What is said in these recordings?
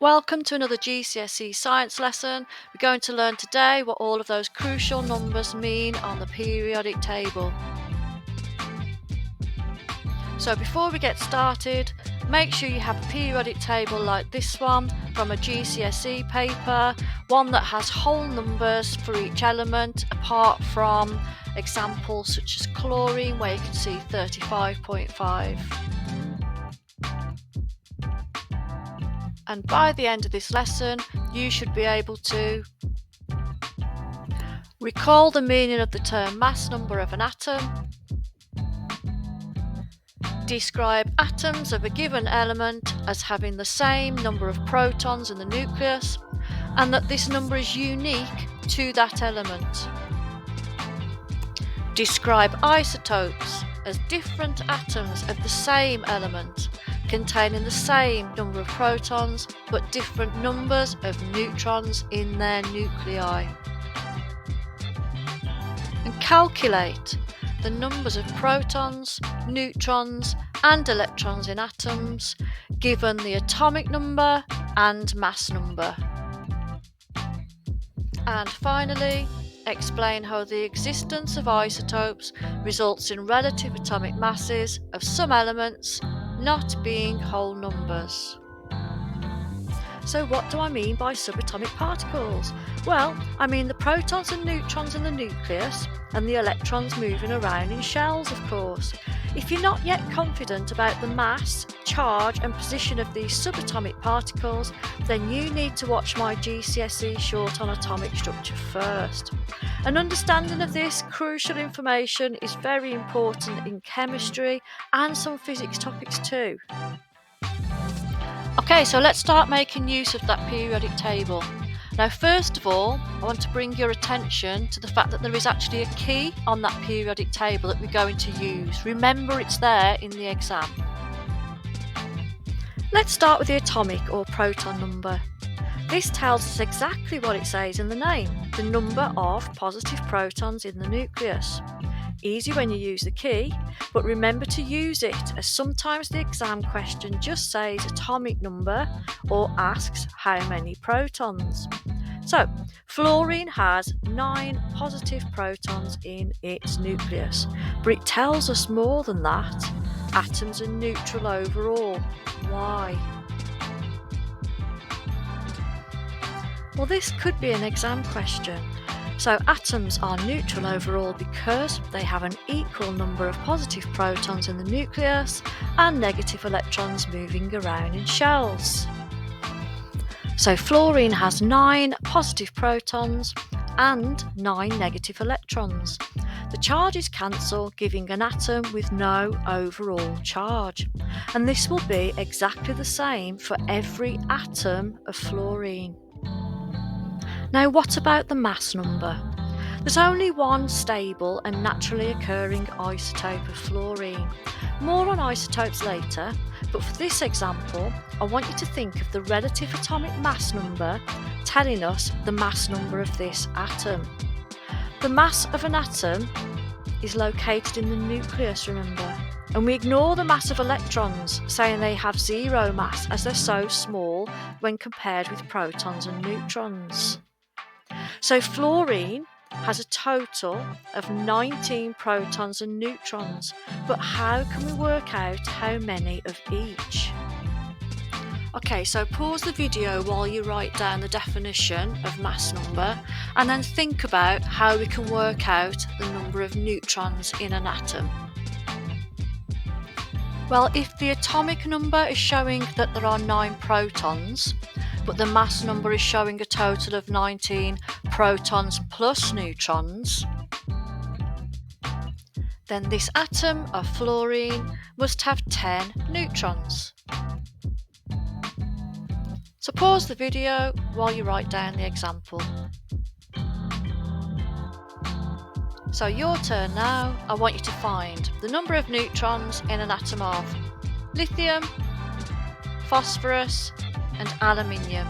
Welcome to another GCSE science lesson. We're going to learn today what all of those crucial numbers mean on the periodic table. So before we get started, make sure you have a periodic table like this one from a GCSE paper, one that has whole numbers for each element apart from examples such as chlorine where you can see 35.5. And by the end of this lesson, you should be able to recall the meaning of the term mass number of an atom, describe atoms of a given element as having the same number of protons in the nucleus, and that this number is unique to that element. Describe isotopes as different atoms of the same element, containing the same number of protons but different numbers of neutrons in their nuclei. And calculate the numbers of protons, neutrons and electrons in atoms given the atomic number and mass number. And finally, explain how the existence of isotopes results in relative atomic masses of some elements not being whole numbers. So what do I mean by subatomic particles? Well, I mean the protons and neutrons in the nucleus and the electrons moving around in shells, of course. If you're not yet confident about the mass, charge and position of these subatomic particles, then you need to watch my GCSE short on atomic structure first. An understanding of this crucial information is very important in chemistry and some physics topics too. Okay, so let's start making use of that periodic table. Now, first of all, I want to bring your attention to the fact that there is actually a key on that periodic table that we're going to use. Remember, it's there in the exam. Let's start with the atomic or proton number. This tells us exactly what it says in the name, the number of positive protons in the nucleus. Easy when you use the key, but remember to use it, as sometimes the exam question just says atomic number or asks how many protons. So, fluorine has 9 positive protons in its nucleus, but it tells us more than that. Atoms are neutral overall. Why? Well, this could be an exam question. So atoms are neutral overall because they have an equal number of positive protons in the nucleus and negative electrons moving around in shells. So fluorine has 9 positive protons and 9 negative electrons. The charges cancel, giving an atom with no overall charge. And this will be exactly the same for every atom of fluorine. Now, what about the mass number? There's only one stable and naturally occurring isotope of fluorine. More on isotopes later, but for this example, I want you to think of the relative atomic mass number telling us the mass number of this atom. The mass of an atom is located in the nucleus, remember, and we ignore the mass of electrons, saying they have zero mass as they're so small when compared with protons and neutrons. So fluorine has a total of 19 protons and neutrons, but how can we work out how many of each? Okay, so pause the video while you write down the definition of mass number and then think about how we can work out the number of neutrons in an atom. Well, if the atomic number is showing that there are 9 protons, but the mass number is showing a total of 19 protons plus neutrons, then this atom of fluorine must have 10 neutrons. So pause the video while you write down the example. So your turn now. I want you to find the number of neutrons in an atom of lithium, phosphorus and aluminium.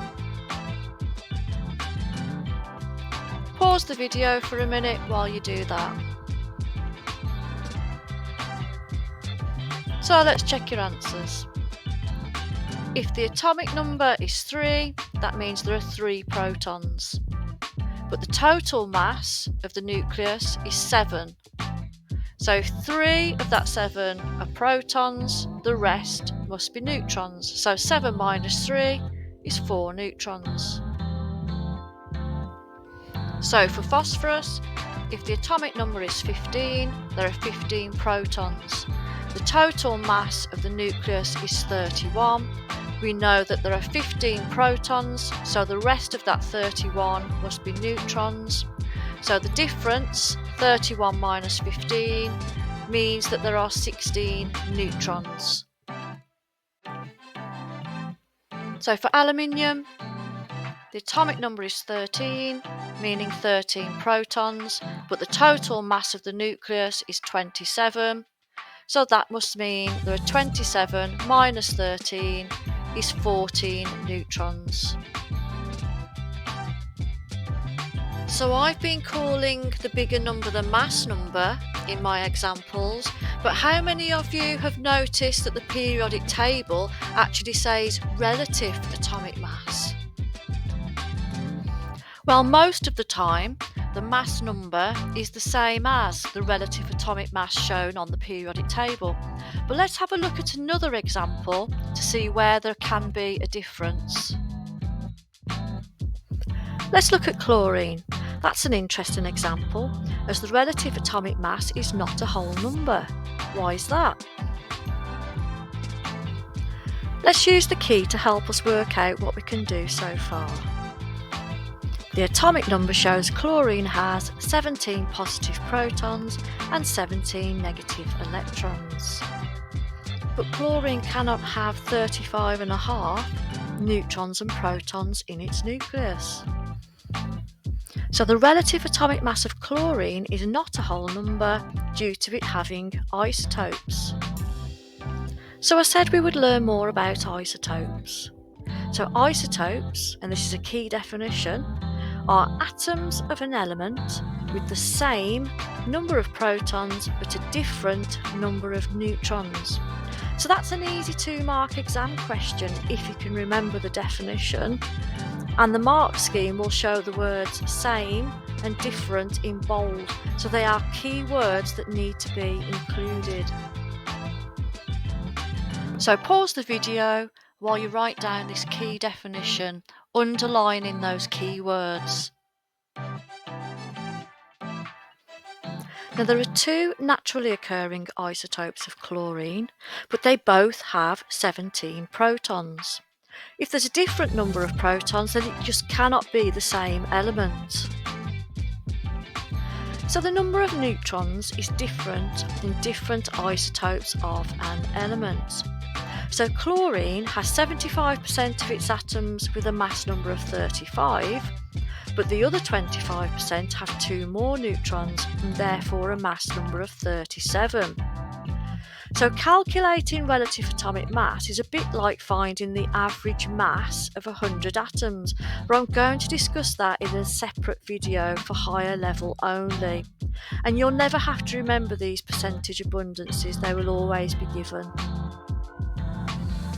Pause the video for a minute while you do that. So let's check your answers. If the atomic number is 3, that means there are 3 protons. But the total mass of the nucleus is 7. So if 3 of that 7 are protons, the rest must be neutrons. So 7 minus 3 is 4 neutrons. So for phosphorus, if the atomic number is 15, there are 15 protons. The total mass of the nucleus is 31. We know that there are 15 protons, so the rest of that 31 must be neutrons. So the difference, 31 minus 15, means that there are 16 neutrons. So for aluminium, the atomic number is 13, meaning 13 protons, but the total mass of the nucleus is 27. So that must mean there are 27 minus 13 is 14 neutrons. So I've been calling the bigger number the mass number in my examples, but how many of you have noticed that the periodic table actually says relative atomic mass? Well, most of the time, the mass number is the same as the relative atomic mass shown on the periodic table. But let's have a look at another example to see where there can be a difference. Let's look at chlorine. That's an interesting example, as the relative atomic mass is not a whole number. Why is that? Let's use the key to help us work out what we can do so far. The atomic number shows chlorine has 17 positive protons and 17 negative electrons. But chlorine cannot have 35.5 neutrons and protons in its nucleus. So the relative atomic mass of chlorine is not a whole number due to it having isotopes. So I said we would learn more about isotopes. So isotopes, and this is a key definition, are atoms of an element with the same number of protons but a different number of neutrons. So that's an easy 2-mark exam question if you can remember the definition, and the mark scheme will show the words same and different in bold, so they are key words that need to be included. So pause the video while you write down this key definition, underlining those key words. Now there are 2 naturally occurring isotopes of chlorine, but they both have 17 protons. If there's a different number of protons, then it just cannot be the same element. So the number of neutrons is different in different isotopes of an element. So chlorine has 75% of its atoms with a mass number of 35, but the other 25% have 2 more neutrons and therefore a mass number of 37. So calculating relative atomic mass is a bit like finding the average mass of 100 atoms, but I'm going to discuss that in a separate video for higher level only. And you'll never have to remember these percentage abundances, they will always be given.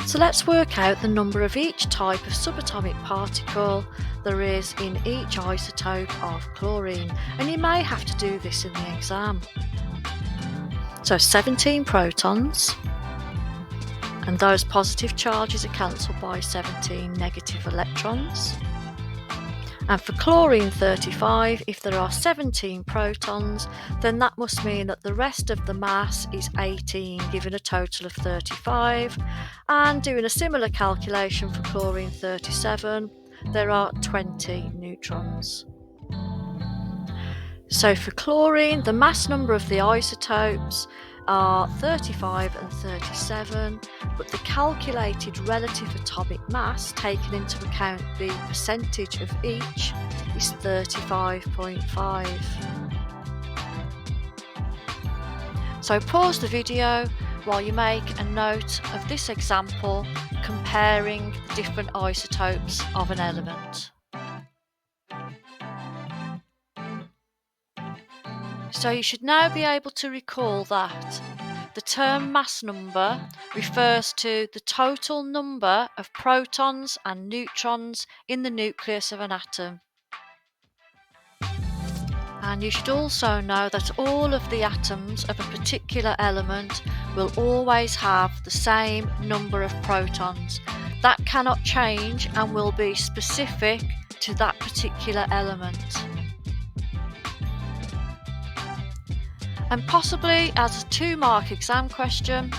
So let's work out the number of each type of subatomic particle there is in each isotope of chlorine, and you may have to do this in the exam. So 17 protons, and those positive charges are cancelled by 17 negative electrons. And for chlorine 35, if there are 17 protons, then that must mean that the rest of the mass is 18, giving a total of 35. And doing a similar calculation for chlorine 37, there are 20 neutrons. So for chlorine, the mass number of the isotopes are 35 and 37, but the calculated relative atomic mass, taking into account the percentage of each, is 35.5. So pause the video while you make a note of this example comparing the different isotopes of an element. So you should now be able to recall that The term mass number refers to the total number of protons and neutrons in the nucleus of an atom. And you should also know that all of the atoms of a particular element will always have the same number of protons. That cannot change and will be specific to that particular element. And possibly as a 2-mark exam question,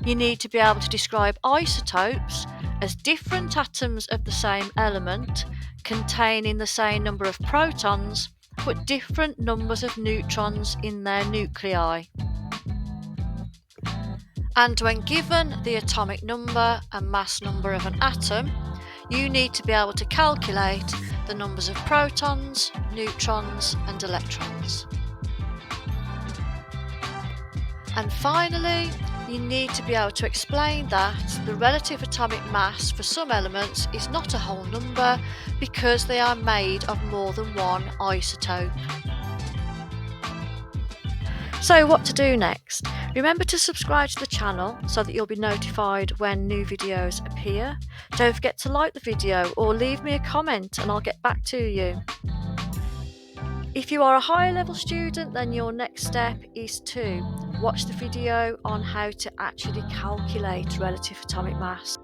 you need to be able to describe isotopes as different atoms of the same element containing the same number of protons but different numbers of neutrons in their nuclei. And when given the atomic number and mass number of an atom, you need to be able to calculate the numbers of protons, neutrons and electrons. And finally, you need to be able to explain that the relative atomic mass for some elements is not a whole number because they are made of more than one isotope. So what to do next? Remember to subscribe to the channel so that you'll be notified when new videos appear. Don't forget to like the video or leave me a comment and I'll get back to you. If you are a higher level student, then your next step is to watch the video on how to actually calculate relative atomic mass.